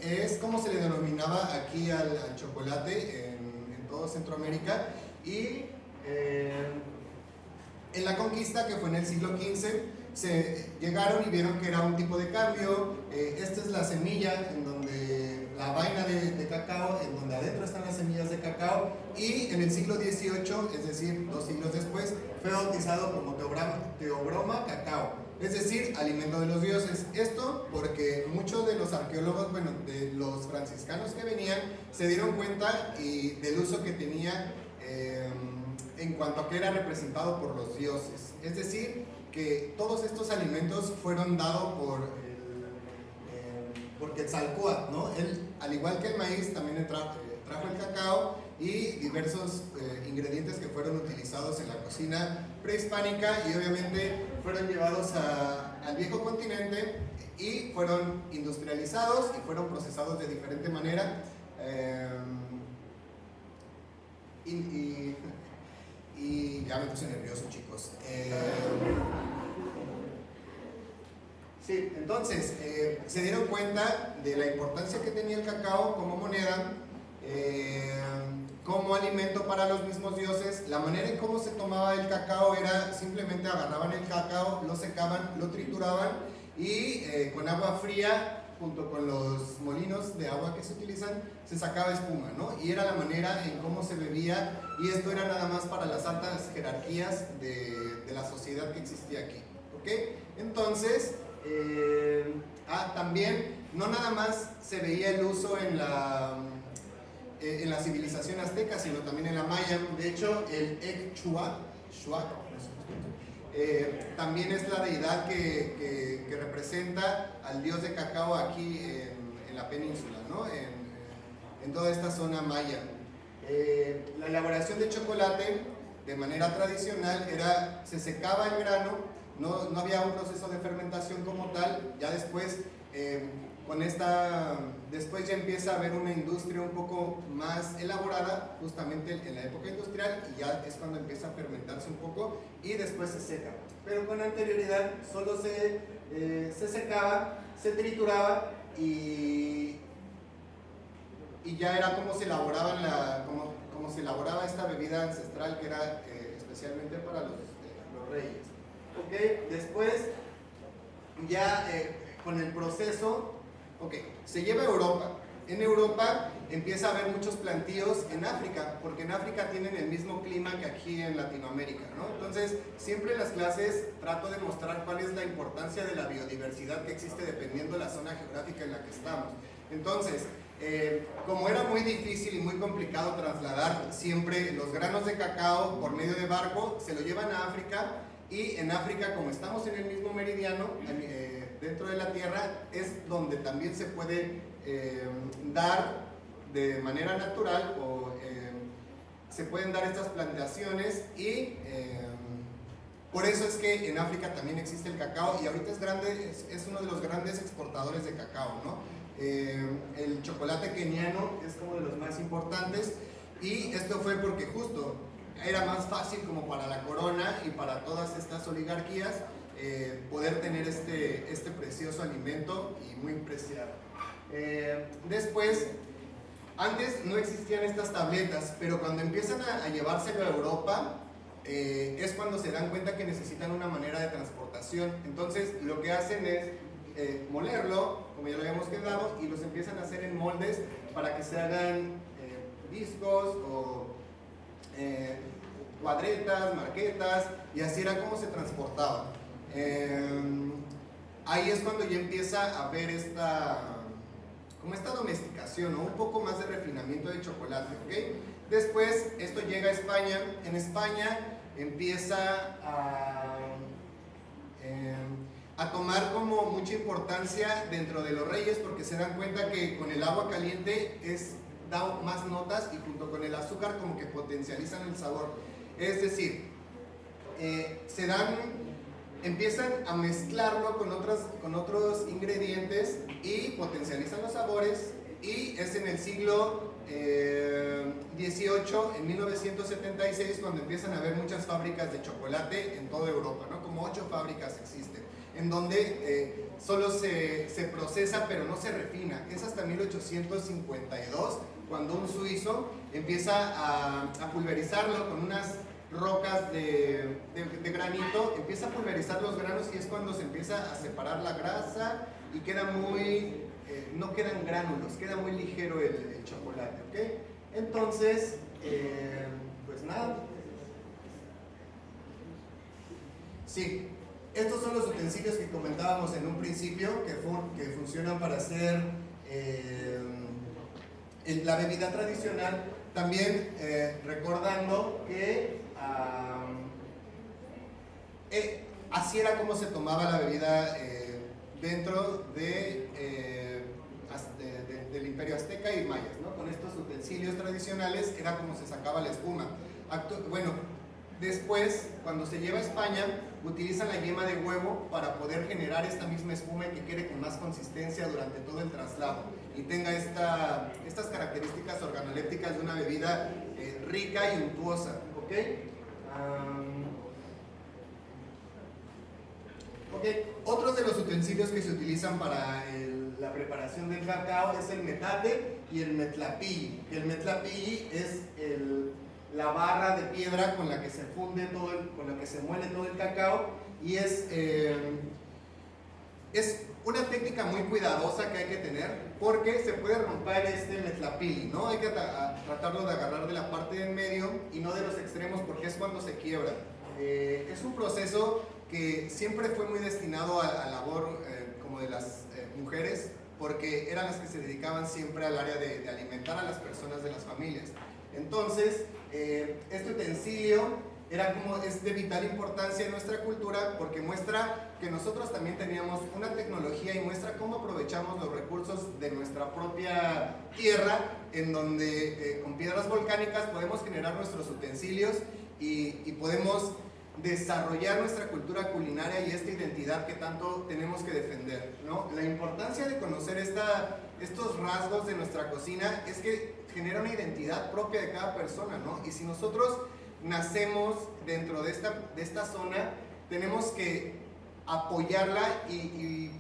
Es como se le denominaba aquí al chocolate en todo Centroamérica. Y en la conquista, que fue en el siglo XV, se llegaron y vieron que era un tipo de cambio. Esta es la semilla, en donde la vaina de cacao, en donde adentro están las semillas de cacao, y en el siglo XVIII, es decir, 2 siglos después, fue bautizado como Theobroma cacao, es decir, alimento de los dioses. Esto porque muchos de los arqueólogos, bueno, de los franciscanos que venían, se dieron cuenta del uso que tenía en cuanto a que era representado por los dioses. Es decir, que todos estos alimentos fueron dados por Quetzalcóatl, ¿no? Él, al igual que el maíz, también trajo el cacao y diversos ingredientes que fueron utilizados en la cocina prehispánica, y obviamente fueron llevados al viejo continente y fueron industrializados y fueron procesados de diferente manera. Y ya me puse nervioso, chicos. Sí, entonces, se dieron cuenta de la importancia que tenía el cacao como moneda, como alimento para los mismos dioses. La manera en cómo se tomaba el cacao era simplemente agarraban el cacao, lo secaban, lo trituraban y con agua fría, junto con los molinos de agua que se utilizan, se sacaba espuma, ¿no? Y era la manera en cómo se bebía, y esto era nada más para las altas jerarquías de la sociedad que existía aquí, ¿ok? Entonces, también no nada más se veía el uso en la civilización azteca, sino también en la maya. De hecho, el Ecchuac, también es la deidad que representa al dios de cacao aquí en la península, ¿no? En toda esta zona maya. La elaboración de chocolate de manera tradicional se secaba el grano, no había un proceso de fermentación como tal. Ya después, después ya empieza a haber una industria un poco más elaborada, justamente en la época industrial, y ya es cuando empieza a fermentarse un poco y después se seca. Pero con anterioridad solo se secaba, se trituraba y ya era como se elaboraba como se elaboraba esta bebida ancestral, que era especialmente para los reyes. Okay. Después, ya con el proceso, se lleva a Europa. En Europa empieza a haber muchos plantíos en África, porque en África tienen el mismo clima que aquí en Latinoamérica, ¿no? Entonces, siempre en las clases trato de mostrar cuál es la importancia de la biodiversidad que existe dependiendo de la zona geográfica en la que estamos. Entonces, como era muy difícil y muy complicado trasladar siempre los granos de cacao por medio de barco, se lo llevan a África, y en África, como estamos en el mismo meridiano, dentro de la Tierra, es donde también se puede dar de manera natural, o se pueden dar estas plantaciones, y por eso es que en África también existe el cacao, y ahorita es uno de los grandes exportadores de cacao, ¿no? El chocolate keniano es como de los más importantes, y esto fue porque justo era más fácil como para la corona y para todas estas oligarquías poder tener este precioso alimento y muy preciado. Después, antes no existían estas tabletas, pero cuando empiezan a llevárselo a Europa, es cuando se dan cuenta que necesitan una manera de transportación. Entonces lo que hacen es molerlo, como ya lo habíamos quedado, y los empiezan a hacer en moldes para que se hagan discos o cuadretas, marquetas, y así era como se transportaba. Ahí es cuando ya empieza a haber esta domesticación, ¿no? Un poco más de refinamiento de chocolate, ¿ok? Después esto llega a España. En España empieza a tomar como mucha importancia dentro de los reyes, porque se dan cuenta que con el agua caliente da más notas, y junto con el azúcar como que potencializan el sabor. Es decir, empiezan a mezclarlo con otros ingredientes y potencializan los sabores, y es en el siglo XVIII, en 1976, cuando empiezan a haber muchas fábricas de chocolate en toda Europa, ¿no? Como 8 fábricas existen, en donde solo se procesa pero no se refina. Es hasta 1852 cuando un suizo empieza a pulverizarlo con unas rocas de granito, empieza a pulverizar los granos y es cuando se empieza a separar la grasa y queda muy, no quedan gránulos, queda muy ligero el chocolate, ¿ok? Entonces, pues nada. Sí, estos son los utensilios que comentábamos en un principio que funcionan para hacer la bebida tradicional. También recordando que así era como se tomaba la bebida dentro del Imperio Azteca y Mayas, ¿no? Con estos utensilios tradicionales era como se sacaba la espuma. Bueno, después, cuando se lleva a España, utilizan la yema de huevo para poder generar esta misma espuma y que quede con más consistencia durante todo el traslado y tenga estas características organolépticas de una bebida rica y untuosa, ¿ok? Otros de los utensilios que se utilizan para la preparación del cacao es el metate y el metlapilli. El metlapilli es la barra de piedra con la que se funde con la que se muele todo el cacao y es una técnica muy cuidadosa que hay que tener porque se puede romper este metlapilli, ¿no? Hay que tratarlo de agarrar de la parte del medio y no de los extremos porque es cuando se quiebra. Es un proceso que siempre fue muy destinado a la labor como de las mujeres porque eran las que se dedicaban siempre al área de alimentar a las personas de las familias. Entonces, este utensilio es de vital importancia en nuestra cultura porque muestra que nosotros también teníamos una tecnología y muestra cómo aprovechamos los recursos de nuestra propia tierra, en donde con piedras volcánicas podemos generar nuestros utensilios y podemos desarrollar nuestra cultura culinaria y esta identidad que tanto tenemos que defender, ¿no? La importancia de conocer estos rasgos de nuestra cocina es que genera una identidad propia de cada persona, ¿no? Y si nosotros nacemos dentro de esta zona, tenemos que apoyarla y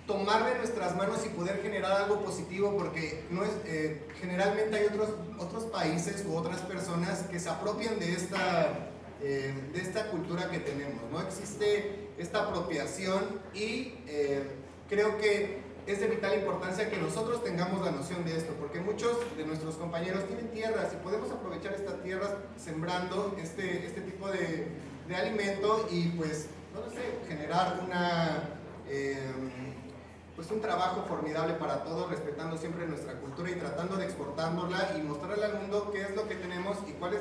tomarla en nuestras manos y poder generar algo positivo porque generalmente hay otros países u otras personas que se apropian de esta cultura que tenemos, ¿no? Existe esta apropiación y creo que es de vital importancia que nosotros tengamos la noción de esto, porque muchos de nuestros compañeros tienen tierras y podemos aprovechar estas tierras sembrando este tipo de alimento y pues, no lo sé, generar un trabajo formidable para todos, respetando siempre nuestra cultura y tratando de exportándola y mostrarle al mundo qué es lo que tenemos y cuál es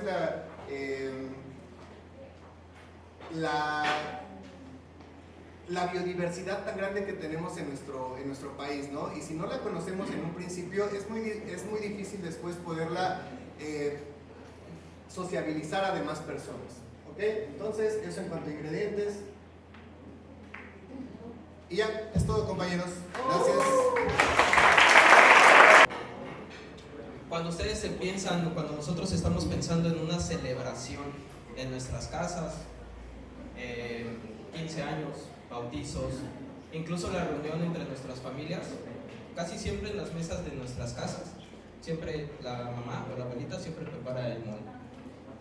la biodiversidad tan grande que tenemos en nuestro país, ¿no? Y si no la conocemos en un principio, es muy difícil después poderla sociabilizar a demás personas, ¿ok? Entonces, eso en cuanto a ingredientes. Y ya, es todo, compañeros. Gracias. Cuando nosotros estamos pensando en una celebración en nuestras casas, 15 años, bautizos, incluso la reunión entre nuestras familias, casi siempre en las mesas de nuestras casas, siempre la mamá o la abuelita siempre prepara el mole.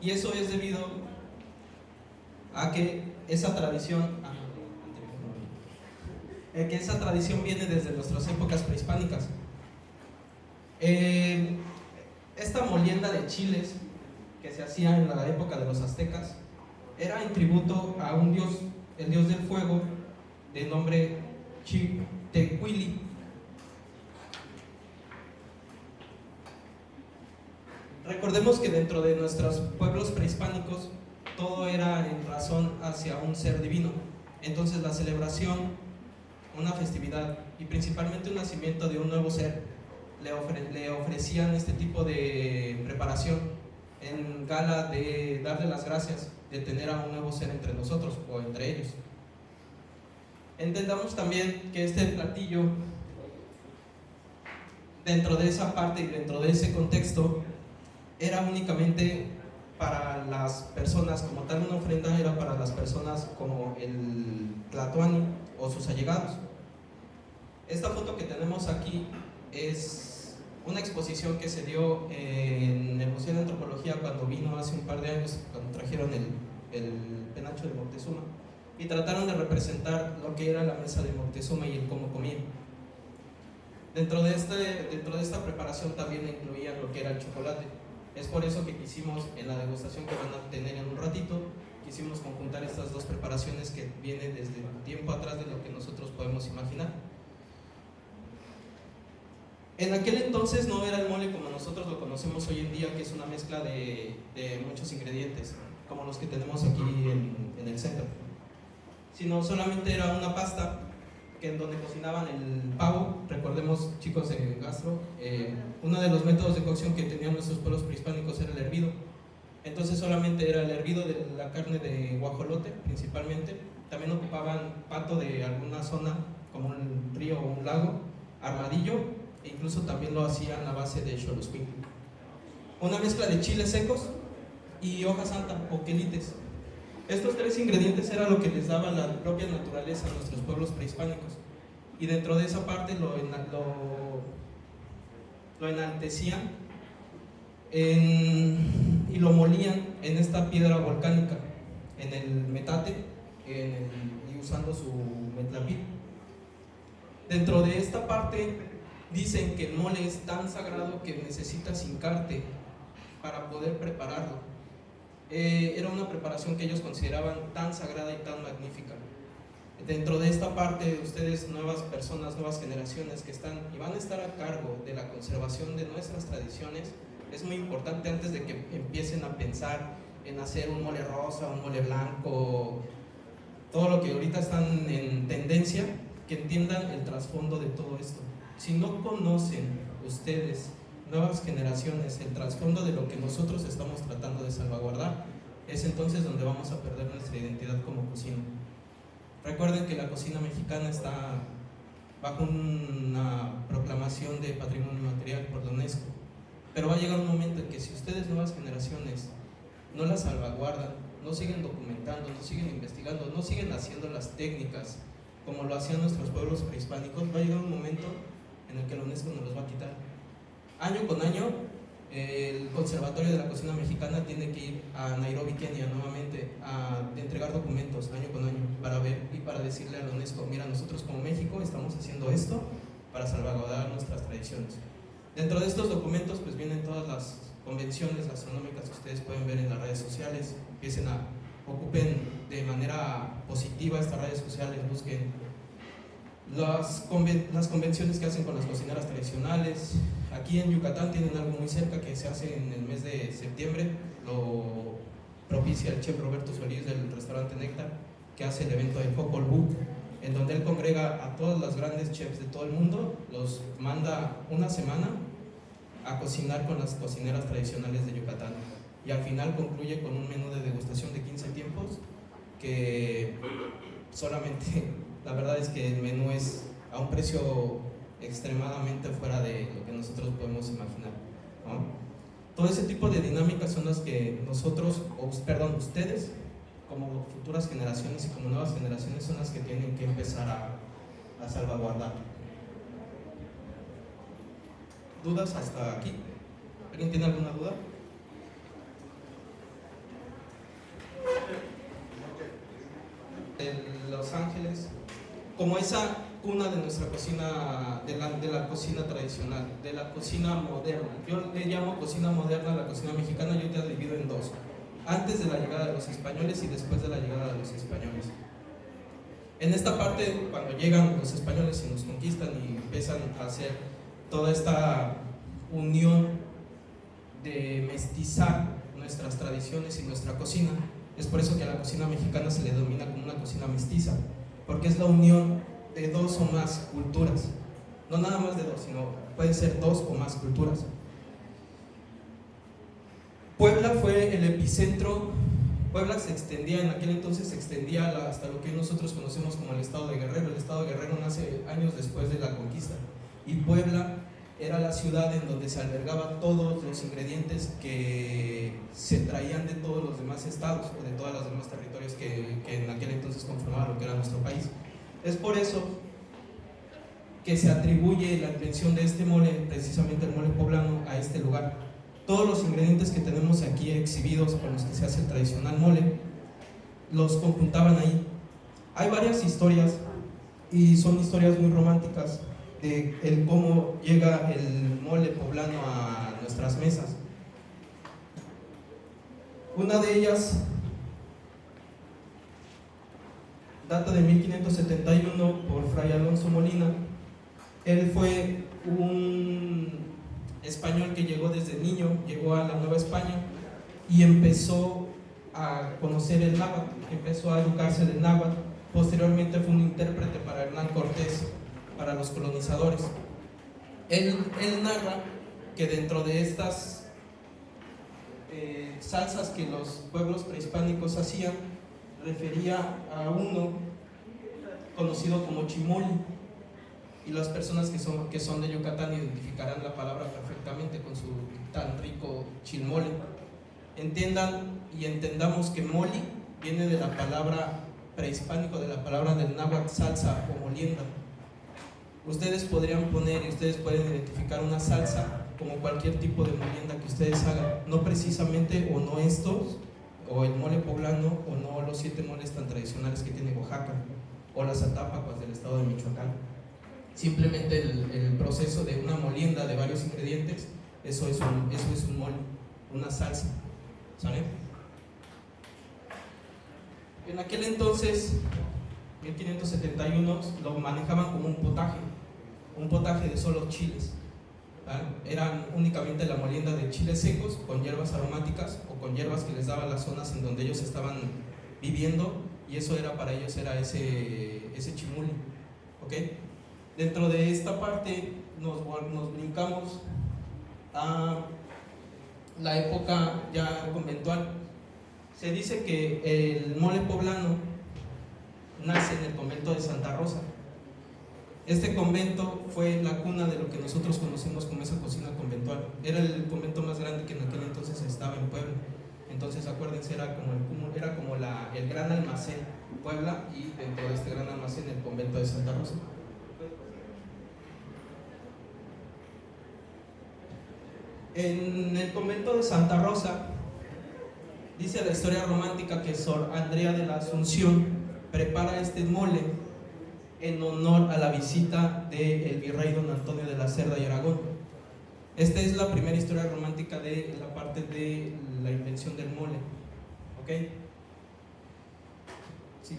Y eso es debido a que esa tradición viene desde nuestras épocas prehispánicas. Esta molienda de chiles que se hacía en la época de los aztecas era en tributo a un dios, el dios del fuego, de nombre Chiltecuhtli. Recordemos que dentro de nuestros pueblos prehispánicos todo era en razón hacia un ser divino. Entonces la celebración, una festividad y principalmente un nacimiento de un nuevo ser, le ofrecían este tipo de preparación en gala de darle las gracias de tener a un nuevo ser entre nosotros o entre ellos. Entendamos también que este platillo, dentro de esa parte y dentro de ese contexto, era únicamente para las personas, como tal una ofrenda era para las personas como el tlatoani o sus allegados. Esta foto que tenemos aquí es una exposición que se dio en el Museo de Antropología cuando vino hace un par de años, cuando trajeron el penacho de Moctezuma, y trataron de representar lo que era la mesa de Moctezuma y el cómo comía. Dentro de esta preparación también incluían lo que era el chocolate. Es por eso que quisimos, en la degustación que van a tener en un ratito, quisimos conjuntar estas dos preparaciones que vienen desde tiempo atrás de lo que nosotros podemos imaginar. En aquel entonces no era el mole como nosotros lo conocemos hoy en día, que es una mezcla de muchos ingredientes, como los que tenemos aquí en el centro, sino solamente era una pasta en donde cocinaban el pavo. Recordemos, chicos de gastro, uno de los métodos de cocción que tenían nuestros pueblos prehispánicos era el hervido. Entonces solamente era el hervido de la carne de guajolote principalmente. También ocupaban pato de alguna zona como un río o un lago, armadillo, e incluso también lo hacían a base de xoloscuincle. Una mezcla de chiles secos y hoja santa o quelites. Estos tres ingredientes era lo que les daba la propia naturaleza a nuestros pueblos prehispánicos, y dentro de esa parte lo enaltecían y lo molían en esta piedra volcánica, en el metate, y usando su metlapil. Dentro de esta parte dicen que el mole es tan sagrado que necesitas hincarte para poder prepararlo. Era una preparación que ellos consideraban tan sagrada y tan magnífica. Dentro de esta parte, ustedes, nuevas personas, nuevas generaciones que están y van a estar a cargo de la conservación de nuestras tradiciones, es muy importante, antes de que empiecen a pensar en hacer un mole rosa, un mole blanco, todo lo que ahorita están en tendencia, que entiendan el trasfondo de todo esto. Si no conocen ustedes, nuevas generaciones, el trasfondo de lo que nosotros estamos tratando de salvaguardar, es entonces donde vamos a perder nuestra identidad como cocina. Recuerden que la cocina mexicana está bajo una proclamación de patrimonio material por la UNESCO, pero va a llegar un momento en que si ustedes, nuevas generaciones, no la salvaguardan, no siguen documentando, no siguen investigando, no siguen haciendo las técnicas como lo hacían nuestros pueblos prehispánicos, va a llegar un momento en el que la UNESCO nos los va a quitar. Año con año, el Conservatorio de la Cocina Mexicana tiene que ir a Nairobi, Kenia, nuevamente, a entregar documentos año con año para ver y para decirle a la UNESCO: mira, nosotros como México estamos haciendo esto para salvaguardar nuestras tradiciones. Dentro de estos documentos pues vienen todas las convenciones gastronómicas que ustedes pueden ver en las redes sociales. Ocupen de manera positiva estas redes sociales, busquen las convenciones que hacen con las cocineras tradicionales. Aquí en Yucatán tienen algo muy cerca que se hace en el mes de septiembre, lo propicia el chef Roberto Solís del restaurante Néctar, que hace el evento de Popol Vuh, en donde él congrega a todos los grandes chefs de todo el mundo, los manda una semana a cocinar con las cocineras tradicionales de Yucatán, y al final concluye con un menú de degustación de 15 tiempos que solamente, la verdad es que el menú es a un precio extremadamente fuera de lo que nosotros podemos imaginar, ¿no? Todo ese tipo de dinámicas son las que ustedes como futuras generaciones y como nuevas generaciones son las que tienen que empezar a salvaguardar. ¿Dudas hasta aquí? ¿Alguien tiene alguna duda? En Los Ángeles, como esa cuna de nuestra cocina, de la cocina tradicional, de la cocina moderna. Yo le llamo cocina moderna a la cocina mexicana. Yo te la divido en dos: antes de la llegada de los españoles y después de la llegada de los españoles. En esta parte, cuando llegan los españoles y nos conquistan y empiezan a hacer toda esta unión de mestizar nuestras tradiciones y nuestra cocina, es por eso que a la cocina mexicana se le denomina como una cocina mestiza, porque es la unión de dos o más culturas, no nada más de dos, sino pueden ser dos o más culturas. Puebla fue el epicentro. Puebla se extendía, en aquel entonces se extendía hasta lo que nosotros conocemos como el estado de Guerrero. El estado de Guerrero nace años después de la conquista, y Puebla era la ciudad en donde se albergaba todos los ingredientes que se traían de todos los demás estados o de todos los demás territorios que en aquel entonces conformaban lo que era nuestro país. Es por eso que se atribuye la invención de este mole, precisamente el mole poblano, a este lugar. Todos los ingredientes que tenemos aquí exhibidos con los que se hace el tradicional mole, los conjuntaban ahí. Hay varias historias, y son historias muy románticas, de el cómo llega el mole poblano a nuestras mesas. Una de ellas data de 1571 por Fray Alonso Molina. Él fue un español que llegó desde niño, llegó a la Nueva España y empezó a conocer el náhuatl, empezó a educarse del náhuatl. Posteriormente fue un intérprete para Hernán Cortés, para los colonizadores. Él narra que dentro de estas salsas que los pueblos prehispánicos hacían, refería a uno conocido como chimoli, y las personas que son de Yucatán identificarán la palabra perfectamente con su tan rico chilmole. Entiendan y entendamos que moli viene de la palabra prehispánico, de la palabra del náhuatl salsa o molienda. Ustedes podrían poner y ustedes pueden identificar una salsa como cualquier tipo de molienda que ustedes hagan, no precisamente o no estos, o el mole poblano, o no los 7 moles tan tradicionales que tiene Oaxaca, o las atápacuas del estado de Michoacán. Simplemente el proceso de una molienda de varios ingredientes, eso es un mole, una salsa, ¿sale? En aquel entonces, 1571, lo manejaban como un potaje de solo chiles, ¿vale? Eran únicamente la molienda de chiles secos con hierbas aromáticas o con hierbas que les daban las zonas en donde ellos estaban viviendo, y eso era para ellos, era ese chimuli, ¿ok? Dentro de esta parte nos brincamos a la época ya conventual. Se dice que el mole poblano nace en el convento de Santa Rosa. Este convento fue la cuna de lo que nosotros conocemos como esa cocina conventual. Era el convento más grande que en aquel entonces estaba en Puebla. Entonces acuérdense, era como el gran almacén Puebla, y dentro de este gran almacén el convento de Santa Rosa. En el convento de Santa Rosa dice la historia romántica que Sor Andrea de la Asunción prepara este mole en honor a la visita del virrey don Antonio de la Cerda y Aragón. Esta es la primera historia romántica de la parte de la invención del mole, ¿ok? Sí.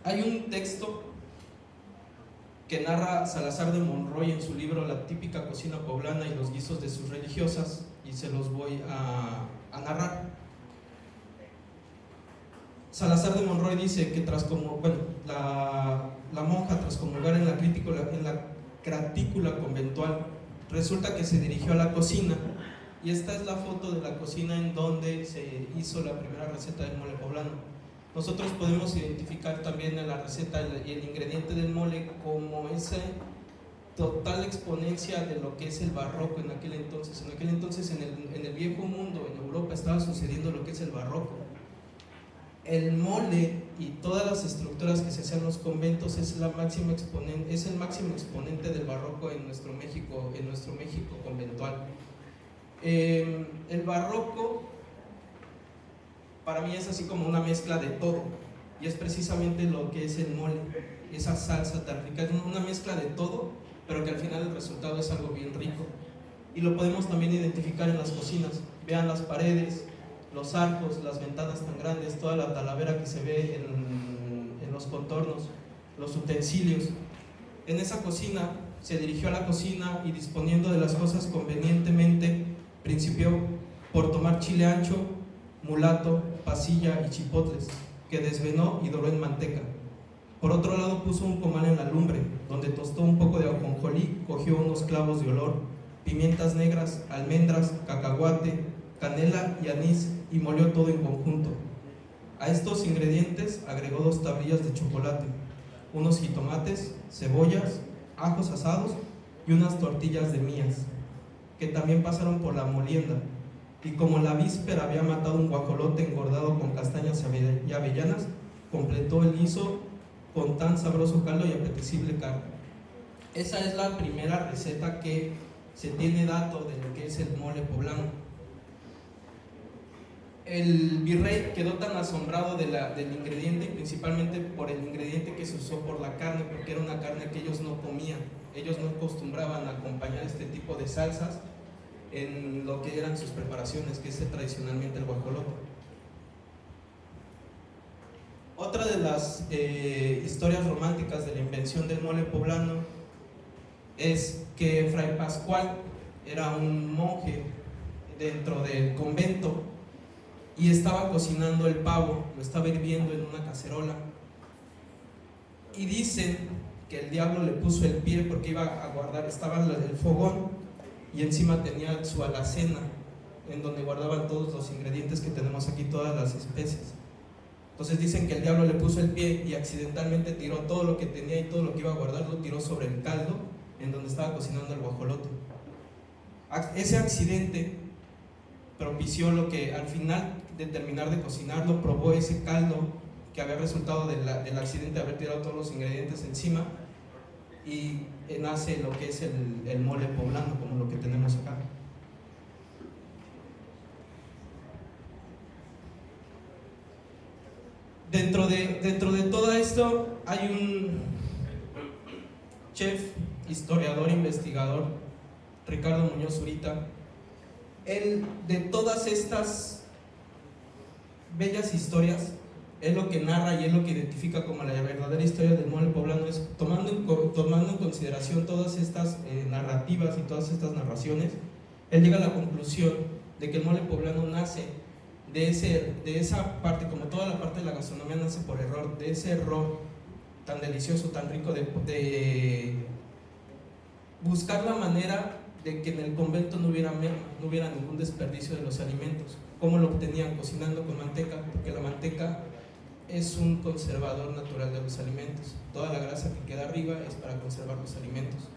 Hay un texto que narra Salazar de Monroy en su libro La típica cocina poblana y los guisos de sus religiosas, y se los voy a narrar. Salazar de Monroy dice que la monja, tras comulgar en la gratícula conventual, resulta que se dirigió a la cocina, y esta es la foto de la cocina en donde se hizo la primera receta del mole poblano. Nosotros podemos identificar también en la receta y el ingrediente del mole como esa total exponencia de lo que es el barroco en aquel entonces. En aquel entonces, en el viejo mundo, en Europa, estaba sucediendo lo que es el barroco. El mole y todas las estructuras que se hacían en los conventos es el máximo exponente del barroco en nuestro México conventual. El barroco para mí es así como una mezcla de todo, y es precisamente lo que es el mole, esa salsa tan rica, es una mezcla de todo, pero que al final el resultado es algo bien rico, y lo podemos también identificar en las cocinas. Vean las paredes, los arcos, las ventanas tan grandes, toda la talavera que se ve en los contornos, los utensilios. En esa cocina se dirigió a la cocina y, disponiendo de las cosas convenientemente, principió por tomar chile ancho, mulato, pasilla y chipotles, que desvenó y doró en manteca. Por otro lado, puso un comal en la lumbre, donde tostó un poco de ajonjolí, cogió unos clavos de olor, pimientas negras, almendras, cacahuate, canela y anís, y molió todo en conjunto. A estos ingredientes agregó 2 tablillas de chocolate, unos jitomates, cebollas, ajos asados y unas tortillas de mías, que también pasaron por la molienda. Y como la víspera había matado un guajolote engordado con castañas y avellanas, completó el guiso con tan sabroso caldo y apetecible carne. Esa es la primera receta que se tiene dato de lo que es el mole poblano. El virrey quedó tan asombrado del ingrediente, principalmente por el ingrediente que se usó por la carne, porque era una carne que ellos no comían. Ellos no acostumbraban a acompañar este tipo de salsas en lo que eran sus preparaciones, que es tradicionalmente el guajolote. Otra de las historias románticas de la invención del mole poblano es que Fray Pascual era un monje dentro del convento y estaba cocinando el pavo, lo estaba hirviendo en una cacerola, y dicen que el diablo le puso el pie porque iba a guardar, estaba el fogón y encima tenía su alacena en donde guardaban todos los ingredientes que tenemos aquí, todas las especies. Entonces dicen que el diablo le puso el pie y accidentalmente tiró todo lo que tenía y todo lo que iba a guardar, lo tiró sobre el caldo en donde estaba cocinando el guajolote. Ese accidente propició lo que al final de terminar de cocinarlo, probó ese caldo que había resultado del accidente de haber tirado todos los ingredientes encima, y nace lo que es el mole poblano, como lo que tenemos acá. Dentro de todo esto hay un chef, historiador, investigador, Ricardo Muñoz Zurita. Él, de todas estas bellas historias, es lo que narra y es lo que identifica como la verdadera historia del mole poblano, es tomando en consideración todas estas narrativas y todas estas narraciones. Él llega a la conclusión de que el mole poblano nace de esa parte, como toda la parte de la gastronomía nace por error, de ese error tan delicioso, tan rico de buscar la manera de que en el convento no hubiera ningún desperdicio de los alimentos. ¿Cómo lo obtenían? Cocinando con manteca, porque la manteca es un conservador natural de los alimentos. Toda la grasa que queda arriba es para conservar los alimentos.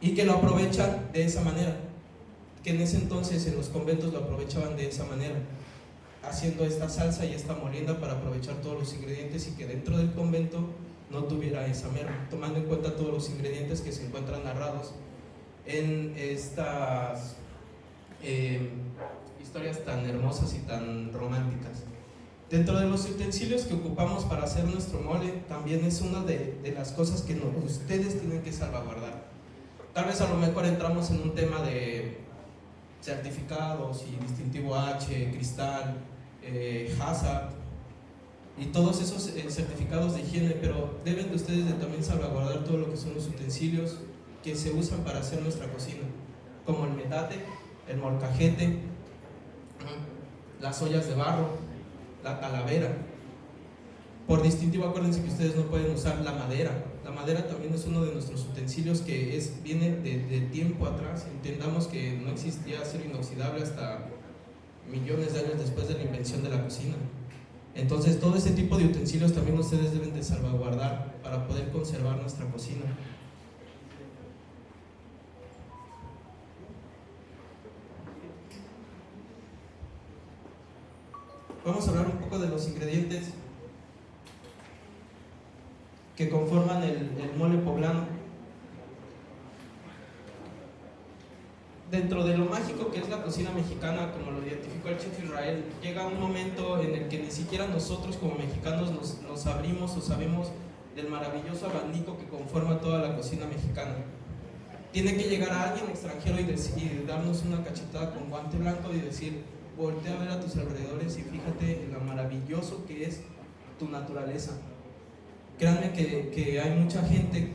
Y que lo aprovechan de esa manera, que en ese entonces en los conventos lo aprovechaban de esa manera, haciendo esta salsa y esta molienda para aprovechar todos los ingredientes y que dentro del convento no tuviera esa merma, tomando en cuenta todos los ingredientes que se encuentran narrados en estas historias tan hermosas y tan románticas. Dentro de los utensilios que ocupamos para hacer nuestro mole, también es una de las cosas que ustedes tienen que salvaguardar. Tal vez a lo mejor entramos en un tema de certificados y distintivo H, cristal, HACCP y todos esos certificados de higiene, pero deben de ustedes de también salvaguardar todo lo que son los utensilios que se usan para hacer nuestra cocina, como el metate, el molcajete, las ollas de barro, la calavera. Por distintivo, acuérdense que ustedes no pueden usar la madera. La madera también es uno de nuestros utensilios que viene de tiempo atrás. Entendamos que no existía acero inoxidable hasta millones de años después de la invención de la cocina. Entonces todo ese tipo de utensilios también ustedes deben de salvaguardar para poder conservar nuestra cocina. Vamos a hablar un poco de los ingredientes que conforman el mole poblano. Dentro de lo mágico que es la cocina mexicana, como lo identificó el chef Israel, llega un momento en el que ni siquiera nosotros como mexicanos nos abrimos o sabemos del maravilloso abanico que conforma toda la cocina mexicana. Tiene que llegar a alguien extranjero y darnos una cachetada con guante blanco y decir: voltea a ver a tus alrededores y fíjate en lo maravilloso que es tu naturaleza. Créanme que hay mucha gente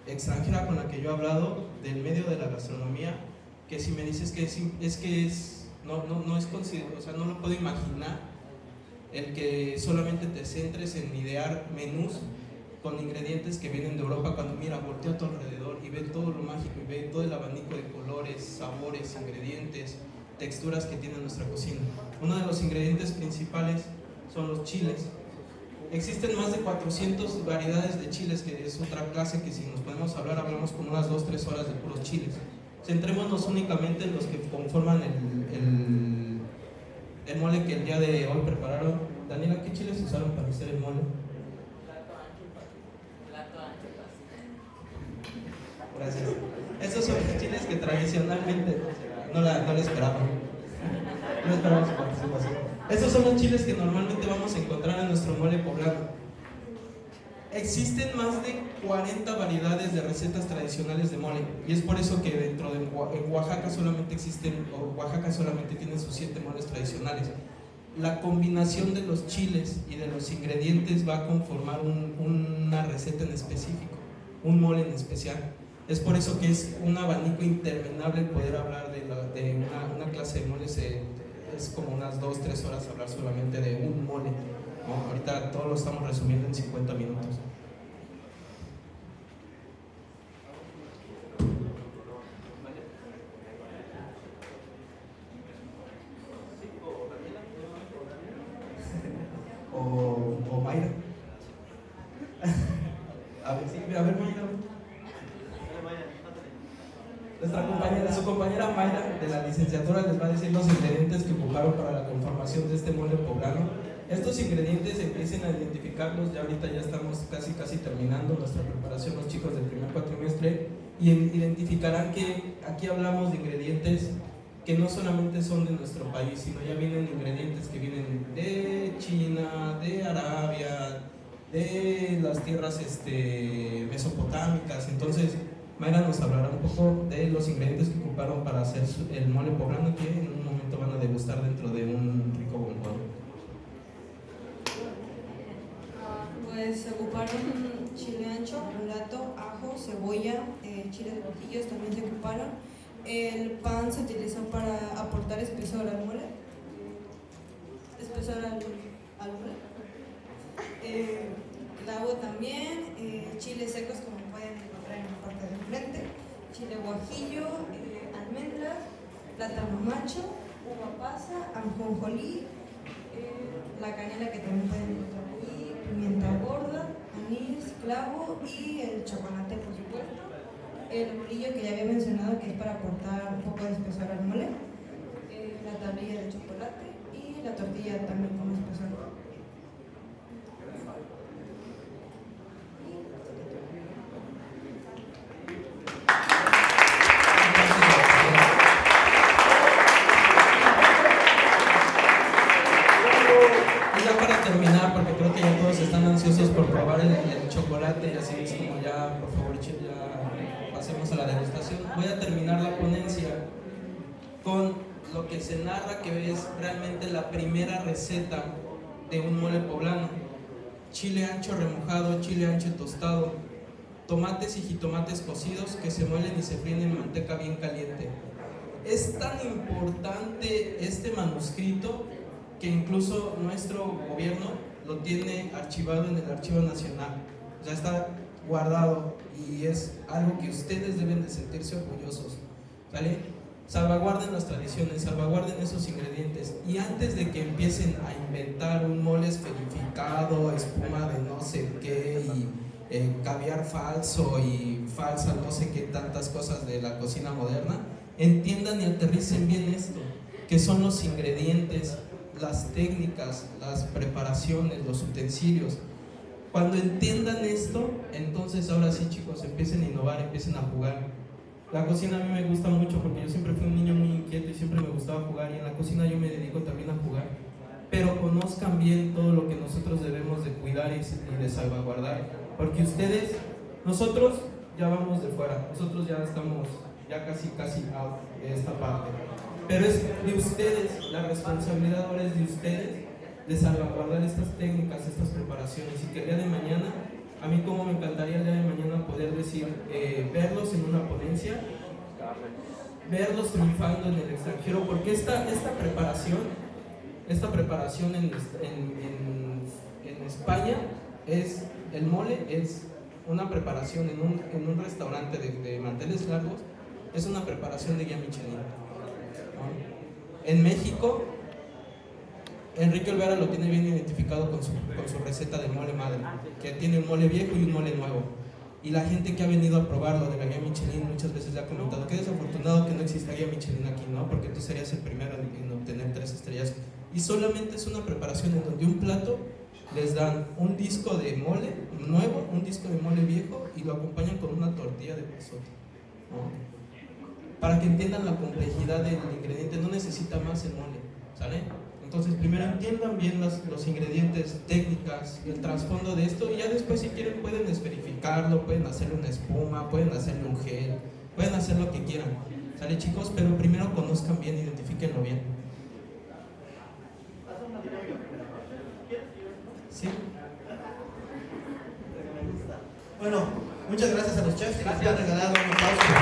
extranjera con la que yo he hablado del medio de la gastronomía, que si me dices que no es considerado, o sea, no lo puedo imaginar, el que solamente te centres en idear menús con ingredientes que vienen de Europa, cuando mira, voltea a tu alrededor y ve todo lo mágico y ve todo el abanico de colores, sabores, ingredientes, texturas que tiene nuestra cocina. Uno de los ingredientes principales son los chiles. Existen más de 400 variedades de chiles, que es otra clase que si nos podemos hablar, hablamos como unas 2-3 horas de puros chiles. Centrémonos únicamente en los que conforman el mole que el día de hoy prepararon. Daniela, ¿qué chiles usaron para hacer el mole? Gracias. Esos son los chiles que tradicionalmente no la esperaban. No esperamos su participación. Estos son los chiles que normalmente vamos a encontrar en nuestro mole poblano. Existen más de 40 variedades de recetas tradicionales de mole, y es por eso que dentro de en Oaxaca solamente tiene sus 7 moles tradicionales. La combinación de los chiles y de los ingredientes va a conformar una receta en específico, un mole en especial. Es por eso que es un abanico interminable el poder hablar de una clase de moles. Es como unas 2-3 horas hablar solamente de un mole, ¿no? Ahorita todo lo estamos resumiendo en 50 minutos. O Mayra. A ver, Mayra. Su compañera Mayra de la licenciatura les va a decir los ingredientes que ocuparon para la conformación de este mole poblano. Estos ingredientes empiecen a identificarlos, ya ahorita ya estamos casi terminando nuestra preparación los chicos del primer cuatrimestre, y identificarán que aquí hablamos de ingredientes que no solamente son de nuestro país, sino ya vienen ingredientes que vienen de China, de Arabia, de las tierras mesopotámicas. Entonces Mayra nos hablará un poco de los ingredientes que ocuparon para hacer el mole poblano, que en un momento van a degustar dentro de un rico bombón. Pues se ocuparon chile ancho, mulato, ajo, cebolla, chiles guajillos también se ocuparon. El pan se utilizó para aportar espesor al mole. Clavo también, chiles secos como pueden encontrar en la parte de enfrente, chile guajillo, almendras, plátano macho, uva pasa, ajonjolí, la canela que también pueden encontrar ahí, pimienta gorda, anís, clavo y el chocolate, por supuesto. El bolillo que ya había mencionado, que es para aportar un poco de espesor al mole, la tablilla de chocolate y la tortilla también con espesor. Y ya para terminar, porque creo que ya todos están ansiosos por probar el chocolate, y así es como ya, por favor, ya pasemos a la degustación. Voy a terminar la ponencia con lo que se narra que es realmente la primera receta de un mole poblano: chile ancho remojado, chile ancho tostado, tomates y jitomates cocidos que se muelen y se fríen en manteca bien caliente. Es tan importante este manuscrito que incluso nuestro gobierno lo tiene archivado en el Archivo Nacional. Ya está guardado y es algo que ustedes deben de sentirse orgullosos, ¿vale? Salvaguarden las tradiciones, salvaguarden esos ingredientes, y antes de que empiecen a inventar un mole esferificado, espuma de no sé qué y caviar falso y falsa no sé qué tantas cosas de la cocina moderna, entiendan y aterricen bien esto, que son los ingredientes, las técnicas, las preparaciones, los utensilios. Cuando entiendan esto, entonces ahora sí, chicos, empiecen a innovar, empiecen a jugar. La cocina a mí me gusta mucho porque yo siempre fui un niño muy inquieto y siempre me gustaba jugar, y en la cocina yo me dedico también a jugar. Pero conozcan bien todo lo que nosotros debemos de cuidar y de salvaguardar, porque nosotros ya vamos de fuera, nosotros ya estamos casi out de esta parte, pero es de ustedes, la responsabilidad ahora es de ustedes de salvaguardar estas técnicas, estas preparaciones, y que el día de mañana, a mí como me encantaría el día de mañana poder decir, verlos en una ponencia, verlos triunfando en el extranjero, porque esta preparación en España, el mole es una preparación en un restaurante de manteles largos, es una preparación de guía Michelin, ¿no? En México Enrique Olvera lo tiene bien identificado con su receta del mole madre, que tiene un mole viejo y un mole nuevo. Y la gente que ha venido a probarlo de la guía Michelin muchas veces le ha comentado que es desafortunado que no exista guía Michelin aquí, ¿no? Porque tú serías el primero en obtener 3 estrellas. Y solamente es una preparación en donde un plato les dan un disco de mole nuevo, un disco de mole viejo y lo acompañan con una tortilla de pasote, ¿no? Para que entiendan la complejidad del ingrediente, no necesita más el mole, ¿sale? Entonces primero entiendan bien los ingredientes, técnicas, el trasfondo de esto y ya después si quieren pueden esferificarlo, pueden hacerle una espuma, pueden hacerle un gel, pueden hacer lo que quieran, ¿sale chicos? Pero primero conozcan bien, identifíquenlo bien. ¿Sí? Bueno, muchas gracias a los chefs que nos han regalado un aplauso.